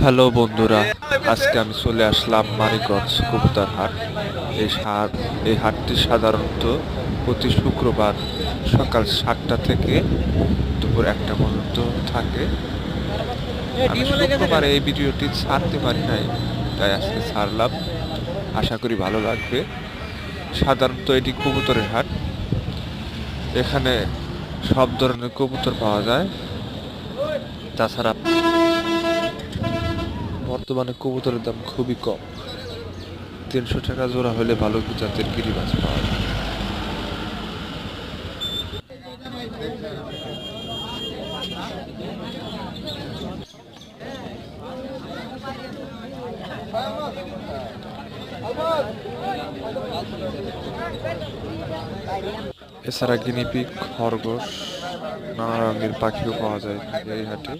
Hello বন্ধুরা, আজকে আমি চলে আসলাম মানিকগঞ্জ কবুতর হাট। এই হাটটি সাধারণত প্রতি শুক্রবার সকাল 7টা থেকে দুপুর 1টা পর্যন্ত থাকে। আমি শুক্রবার এই ভিডিওটি ছাড়তে পারি নাই, তাই আজকে ছাড়লাম। আশা করি ভালো লাগবে। সাধারণত এটি কবুতরের হাট। এখানে সব ধরনের কবুতর পাওয়া যায়। তাছাড়া বর্তমানে কবুতরের দাম খুবই কম। 300 টাকা জোড়া হলে ভালো জাতের গিরিবাজ পাওয়া যায়। এছাড়া গিনিপিগ, খরগোশ, নানা রঙের পাখিও পাওয়া যায় এই হাটে।